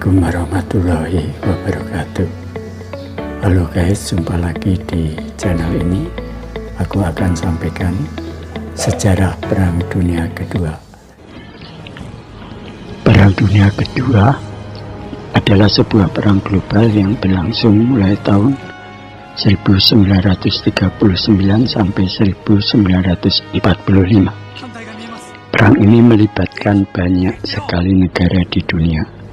Assalamualaikum warahmatullahi wabarakatuh. Halo guys, jumpa lagi di channel ini. Aku akan sampaikan sejarah Perang Dunia Kedua. Perang Dunia Kedua adalah sebuah perang global yang berlangsung mulai tahun 1939 sampai 1945. Perang ini melibatkan banyak sekali negara di dunia,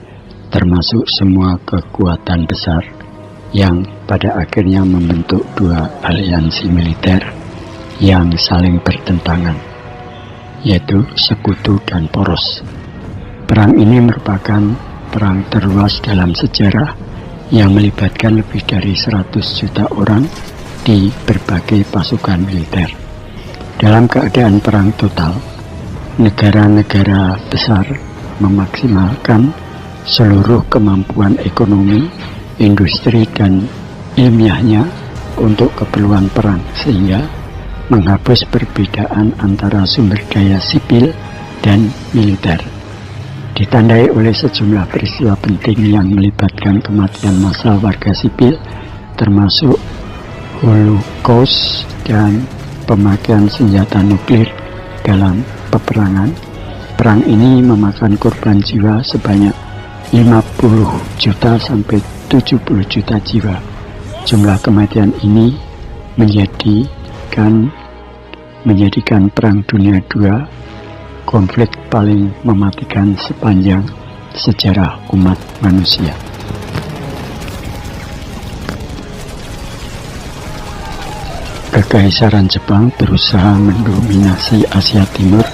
termasuk semua kekuatan besar yang pada akhirnya membentuk dua aliansi militer yang saling bertentangan, yaitu Sekutu dan Poros. Perang ini merupakan perang terluas dalam sejarah yang melibatkan lebih dari 100 juta orang di berbagai pasukan militer. Dalam keadaan perang total, negara-negara besar memaksimalkan seluruh kemampuan ekonomi, industri, dan ilmiahnya untuk keperluan perang, sehingga menghapus perbedaan antara sumber daya sipil dan militer. Ditandai oleh sejumlah peristiwa penting yang melibatkan kematian massal warga sipil, termasuk Holocaust dan pemakaian senjata nuklir dalam peperangan. Perang ini memakan korban jiwa sebanyak 50 juta sampai 70 juta jiwa. Jumlah kematian ini menjadikan Perang Dunia II konflik paling mematikan sepanjang sejarah umat manusia. Kekaisaran Jepang berusaha mendominasi Asia Timur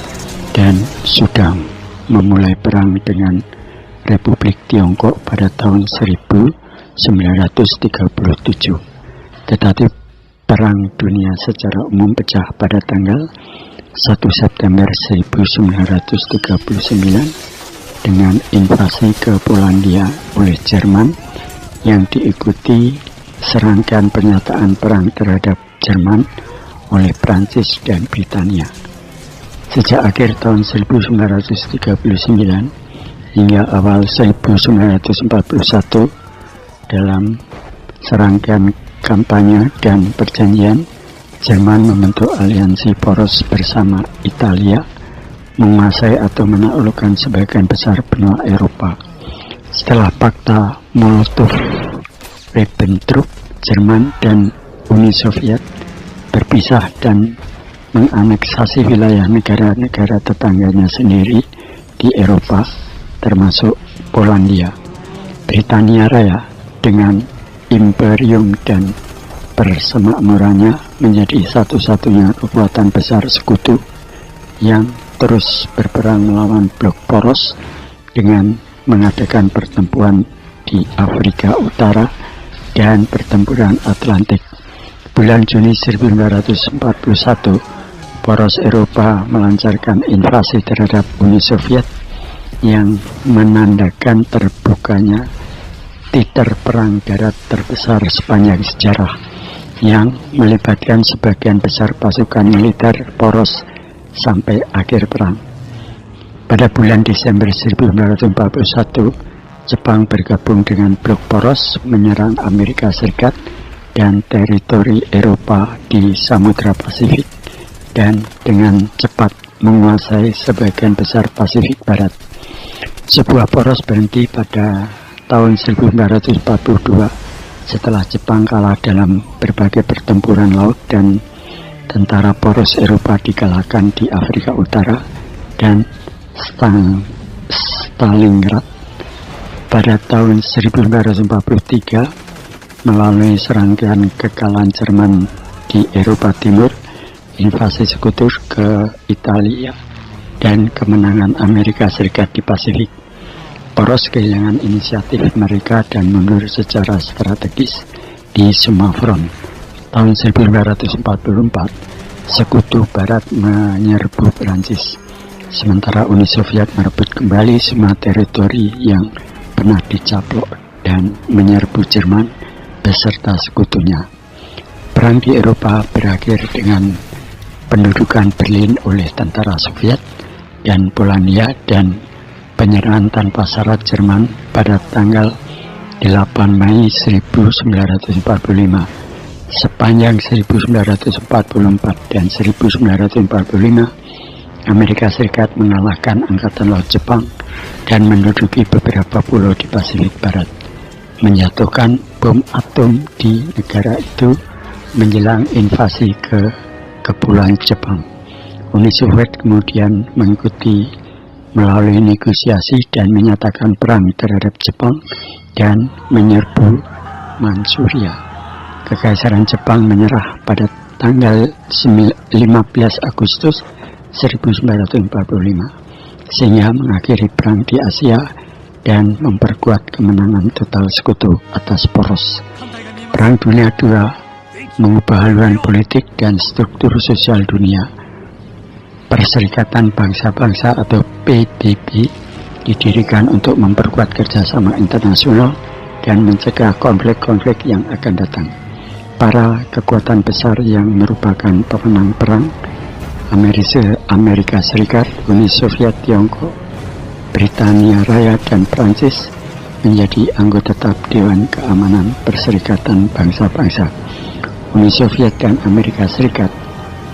dan sudah memulai perang dengan Republik Tiongkok pada tahun 1937. Tetapi Perang Dunia secara umum pecah pada tanggal 1 September 1939 dengan invasi ke Polandia oleh Jerman yang diikuti serangkaian pernyataan perang terhadap Jerman oleh Prancis dan Britania. Sejak akhir tahun 1939 hingga awal 1941, dalam serangkaian kampanye dan perjanjian, Jerman membentuk aliansi poros bersama Italia, menguasai atau menaklukkan sebagian besar benua Eropa. Setelah Fakta Molotov-Ribbentrop, Jerman dan Uni Soviet berpisah dan menganeksasi wilayah negara-negara tetangganya sendiri di Eropa, termasuk Polandia. Britania Raya dengan imperium dan persemakmurannya menjadi satu-satunya kekuatan besar sekutu yang terus berperang melawan blok Poros dengan mengadakan pertempuran di Afrika Utara dan pertempuran Atlantik. Bulan Juni 1941, Poros Eropa melancarkan invasi terhadap Uni Soviet yang menandakan terbukanya teater perang darat terbesar sepanjang sejarah yang melibatkan sebagian besar pasukan militer Poros sampai akhir perang. Pada bulan Desember 1941, Jepang bergabung dengan blok Poros menyerang Amerika Serikat dan teritori Eropa di Samudra Pasifik, dan dengan cepat menguasai sebagian besar Pasifik Barat. Sebuah poros berhenti pada tahun 1942 setelah Jepang kalah dalam berbagai pertempuran laut dan tentara poros Eropa dikalahkan di Afrika Utara dan Stalingrad. Pada tahun 1943, melalui serangkaian kekalahan Jerman di Eropa Timur, invasi sekutu ke Italia, dan kemenangan Amerika Serikat di Pasifik, Poros kehilangan inisiatif mereka dan mundur secara strategis di semua front. Tahun 1944, Sekutu Barat menyerbu Prancis, sementara Uni Soviet merebut kembali semua teritori yang pernah dicaplok dan menyerbu Jerman beserta sekutunya. Perang di Eropa berakhir dengan pendudukan Berlin oleh tentara Soviet dan Polandia, dan penyerahan tanpa syarat Jerman pada tanggal 8 Mei 1945. Sepanjang 1944 dan 1945, Amerika Serikat mengalahkan Angkatan Laut Jepang dan menduduki beberapa pulau di Pasifik Barat, menjatuhkan bom atom di negara itu menjelang invasi ke Kepulauan Jepang. Uni Soviet kemudian mengikuti melalui negosiasi dan menyatakan perang terhadap Jepang dan menyerbu Manchuria. Kekaisaran Jepang menyerah pada tanggal 15 Agustus 1945, sehingga mengakhiri perang di Asia dan memperkuat kemenangan total sekutu atas poros. Perang Dunia II mengubah haluan politik dan struktur sosial dunia. Perserikatan Bangsa-Bangsa atau PBB didirikan untuk memperkuat kerjasama internasional dan mencegah konflik-konflik yang akan datang. Para kekuatan besar yang merupakan pemenang perang, Amerika Serikat, Uni Soviet, Tiongkok, Britania Raya, dan Prancis menjadi anggota tetap Dewan Keamanan Perserikatan Bangsa-Bangsa. Uni Soviet dan Amerika Serikat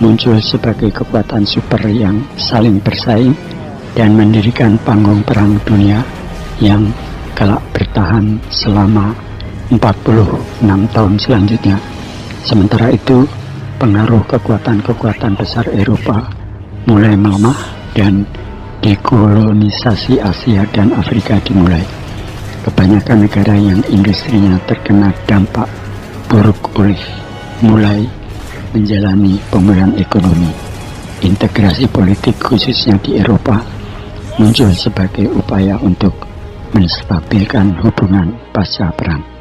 muncul sebagai kekuatan super yang saling bersaing dan mendirikan panggung perang dunia yang kelak bertahan selama 46 tahun selanjutnya. Sementara itu, pengaruh kekuatan-kekuatan besar Eropa mulai melemah dan dekolonisasi Asia dan Afrika dimulai. Kebanyakan negara yang industrinya terkena dampak buruk mulai menjalani pemulihan ekonomi. Integrasi politik khususnya di Eropa muncul sebagai upaya untuk menstabilkan hubungan pasca perang.